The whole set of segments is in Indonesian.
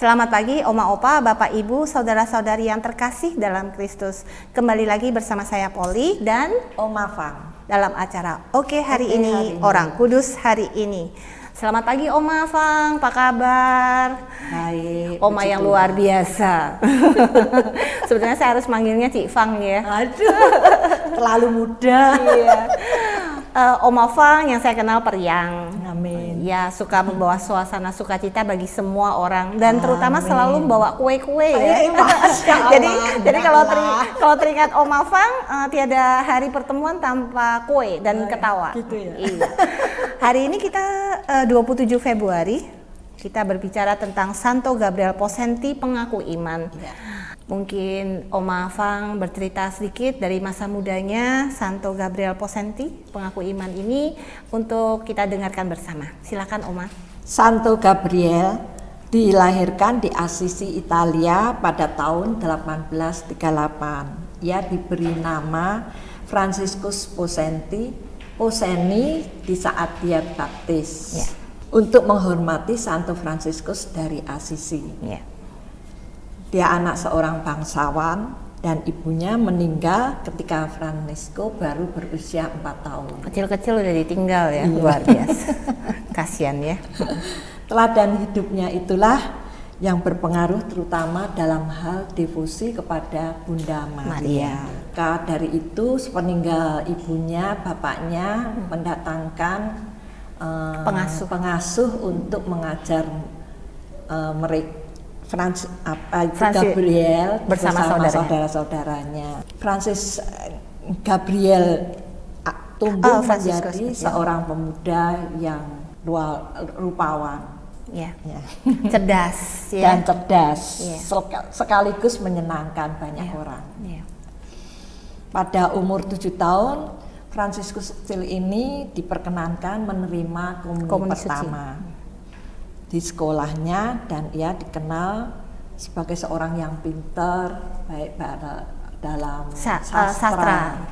Selamat pagi Oma Opa, Bapak Ibu, Saudara-saudari yang terkasih dalam Kristus. Kembali lagi bersama saya Polly dan Oma Fang dalam acara Oke Hari Ini, Orang Kudus Hari Ini. Selamat pagi Oma Fang, apa kabar? Baik. Oma yang luar biasa. Sebenarnya saya harus manggilnya Cik Fang ya. Aduh, terlalu muda. Iya. Oma Fang yang saya kenal periang. Amin. Ya, suka membawa suasana sukacita bagi semua orang dan terutama selalu membawa kue-kue ya. jadi kalau teringat Oma Fang tiada hari pertemuan tanpa kue dan ketawa. Gitu ya. Iya. Hari ini kita 27 Februari kita berbicara tentang Santo Gabriel Possenti, pengaku iman. Ya. Mungkin Oma Fang bercerita sedikit dari masa mudanya Santo Gabriel Possenti, pengaku iman ini untuk kita dengarkan bersama. Silakan Oma. Santo Gabriel dilahirkan di Assisi, Italia pada tahun 1838. Ia diberi nama Franciscus Possenti, Posseni di saat dia baptis. Ya. Untuk menghormati Santo Franciscus dari Assisi. Ya. Dia anak seorang bangsawan dan ibunya meninggal ketika Francesco baru berusia 4 tahun. Kecil-kecil udah ditinggal ya, luar biasa. Kasian ya. Teladan hidupnya itulah yang berpengaruh terutama dalam hal devosi kepada Bunda Maria. Maka dari itu sepeninggal ibunya, bapaknya mendatangkan pengasuh untuk mengajar mereka. Gabriel bersama saudara-saudaranya. Francis Gabriel tumbuh menjadi seorang pemuda yang rupawan, ya. Cerdas, ya. dan cerdas, sekaligus menyenangkan banyak orang. Ya. Pada umur 7 tahun, Franciscus kecil ini diperkenankan menerima komuni pertama di sekolahnya dan ia dikenal sebagai seorang yang pintar baik dalam sastra,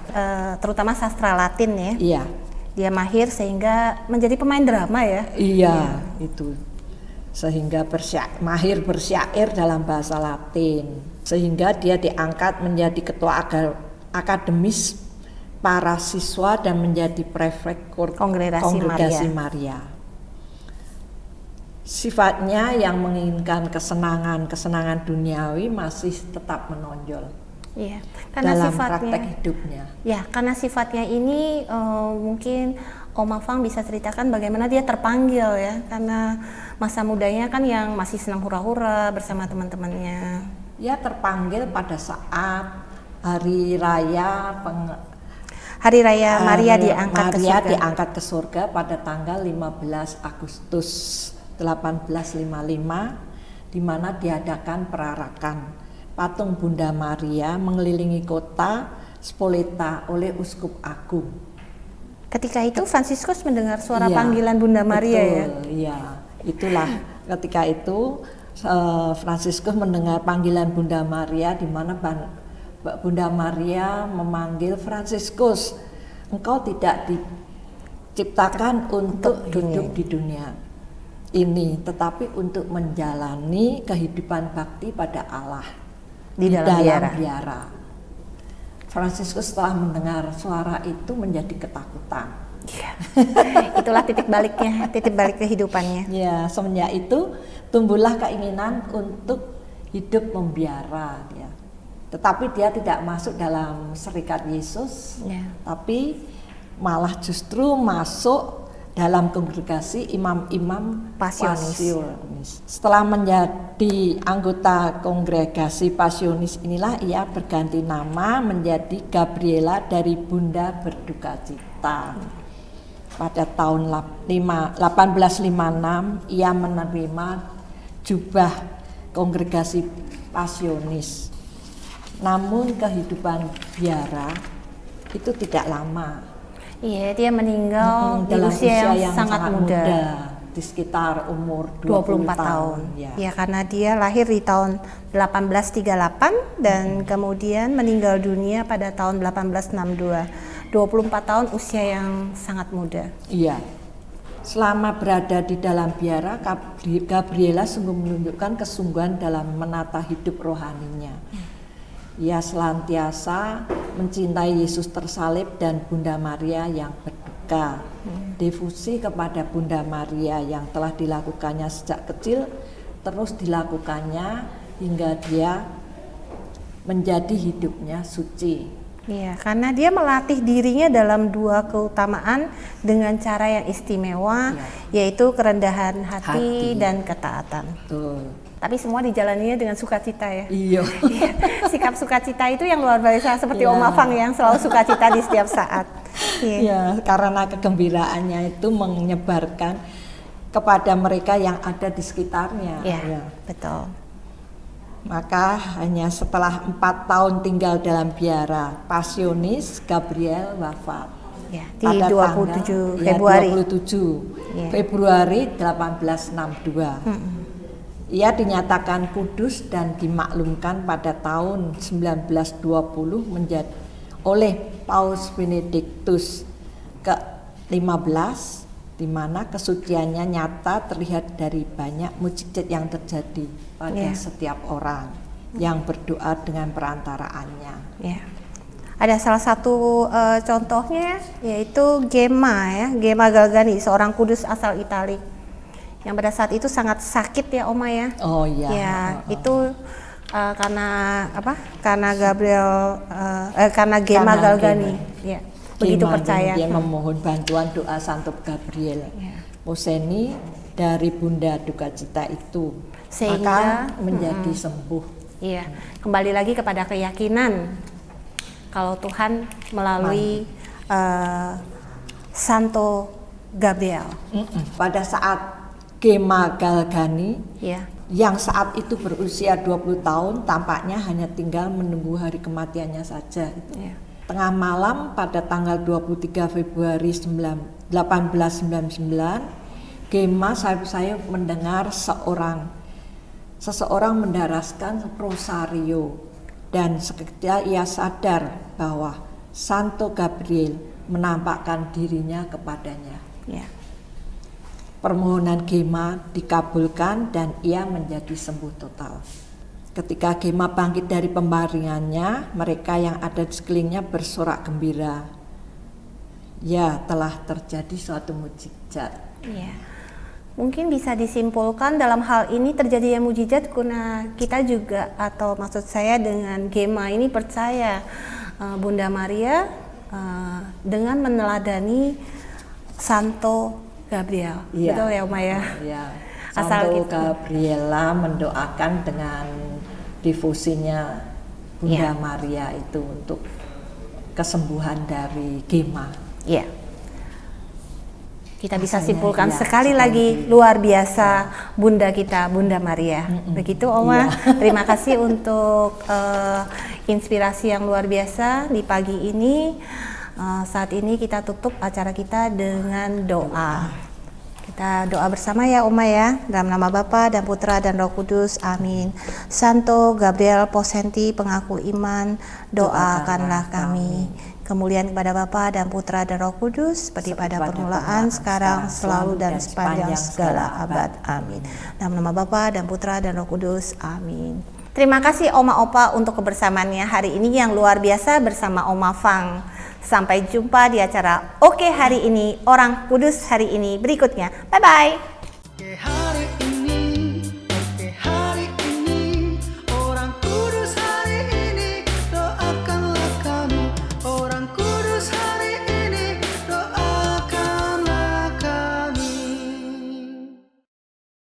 terutama sastra Latin ya. Iya. Dia mahir sehingga menjadi pemain drama ya. Iya, itu sehingga mahir bersyair dalam bahasa Latin sehingga dia diangkat menjadi ketua akademis para siswa dan menjadi prefek Kongregasi Maria. Sifatnya yang menginginkan kesenangan duniawi masih tetap menonjol. Iya, karena dalam sifatnya, praktek hidupnya. Ya, karena sifatnya ini mungkin Oma Fang bisa ceritakan bagaimana dia terpanggil ya, karena masa mudanya kan yang masih senang hura-hura bersama teman-temannya. Ia terpanggil pada saat hari raya Maria diangkat ke surga pada tanggal 15 Agustus 1855, di mana diadakan perarakan patung Bunda Maria mengelilingi kota Spoleta oleh Uskup Agung. Ketika itu Franciscus mendengar suara panggilan Bunda Maria. Betul, ya. Iya, itulah ketika itu Franciscus mendengar panggilan Bunda Maria, di mana Bunda Maria memanggil Franciscus, engkau tidak diciptakan untuk hidup di dunia ini, tetapi untuk menjalani kehidupan bakti pada Allah di dalam biara. Franciscus setelah mendengar suara itu menjadi ketakutan. Ya. Itulah titik balik kehidupannya. Ya, semenjak itu tumbuhlah keinginan untuk hidup membiara ya. Tetapi dia tidak masuk dalam serikat Yesus, tapi malah justru masuk dalam kongregasi imam-imam Pasionis. Setelah menjadi anggota kongregasi Pasionis inilah ia berganti nama menjadi Gabriela dari Bunda Berdukacita. Pada tahun 1856 ia menerima jubah kongregasi Pasionis. Namun kehidupan biara itu tidak lama. Iya, dia meninggal di usia yang sangat muda, di sekitar umur 24 tahun. Ya, karena dia lahir di tahun 1838 dan kemudian meninggal dunia pada tahun 1862. 24 tahun usia yang sangat muda. Iya. Selama berada di dalam biara, Gabriela sungguh menunjukkan kesungguhan dalam menata hidup rohaninya. Ia senantiasa mencintai Yesus tersalib dan Bunda Maria yang berduka. Devosi kepada Bunda Maria yang telah dilakukannya sejak kecil terus dilakukannya hingga dia menjadi hidupnya suci. Iya, karena dia melatih dirinya dalam dua keutamaan dengan cara yang istimewa, yaitu kerendahan hati dan ketaatan. Betul. Tapi semua dijalaninya dengan sukacita ya. Iya. Sikap sukacita itu yang luar biasa, seperti Oma Fang yang selalu sukacita di setiap saat. Iya, karena kegembiraannya itu menyebarkan kepada mereka yang ada di sekitarnya. Iya, betul. Maka hanya setelah 4 tahun tinggal dalam biara Pasionis, Gabriel wafat. Ya, di pada 27 Februari. 27 Februari 1862. Ia dinyatakan kudus dan dimaklumkan pada tahun 1920 menjadi oleh Paus Benediktus ke-15, di mana kesuciannya nyata terlihat dari banyak mukjizat yang terjadi pada setiap orang yang berdoa dengan perantaraannya. Ya. Ada salah satu contohnya yaitu Gemma Galgani, seorang kudus asal Italia yang pada saat itu sangat sakit ya Oma ya. Oh iya. Ya, itu karena apa? Karena karena Gemma Galgani. Ya. Begitu percaya. Dia memohon bantuan doa Santo Gabriel Poseni dari Bunda Duka Cita itu, sehingga menjadi sembuh. Iya, kembali lagi kepada keyakinan kalau Tuhan melalui Santo Gabriel. Pada saat Gemma Galgani yang saat itu berusia 20 tahun tampaknya hanya tinggal menunggu hari kematiannya saja. Tengah malam pada tanggal 23 Februari 1899, Gemma sayup-sayup mendengar seseorang mendaraskan rosario, dan seketika ia sadar bahwa Santo Gabriel menampakkan dirinya kepadanya. Permohonan Gemma dikabulkan dan ia menjadi sembuh total. Ketika Gemma bangkit dari pembaringannya, mereka yang ada di sekelilingnya bersorak gembira. Ya, telah terjadi suatu mukjizat. Iya. Mungkin bisa disimpulkan dalam hal ini terjadinya mukjizat karena kita juga, atau maksud saya dengan Gemma ini percaya Bunda Maria dengan meneladani Santo Gabriel. Betul ya Oma ya? Iya. Santo Gabriela mendoakan dengan devosinya Bunda Maria itu untuk kesembuhan dari Gemma. Iya. Kita bisa simpulkan sekali lagi luar biasa Bunda kita, Bunda Maria. Begitu Oma. Terima kasih untuk inspirasi yang luar biasa di pagi ini. Saat ini kita tutup acara kita dengan doa. Kita doa bersama ya Oma ya, dalam nama Bapa dan Putra dan Roh Kudus, amin. Santo Gabriel Posenti, pengaku iman, doakanlah kami. Kemuliaan kepada Bapa dan Putra dan Roh Kudus, seperti pada permulaan, sekarang, selalu, dan sepanjang segala abad, amin. Dalam nama Bapa dan Putra dan Roh Kudus, amin. Terima kasih Oma Opa untuk kebersamaannya hari ini yang luar biasa bersama Oma Fang. Sampai jumpa di acara Oke hari ini, Orang Kudus hari ini berikutnya. Bye-bye.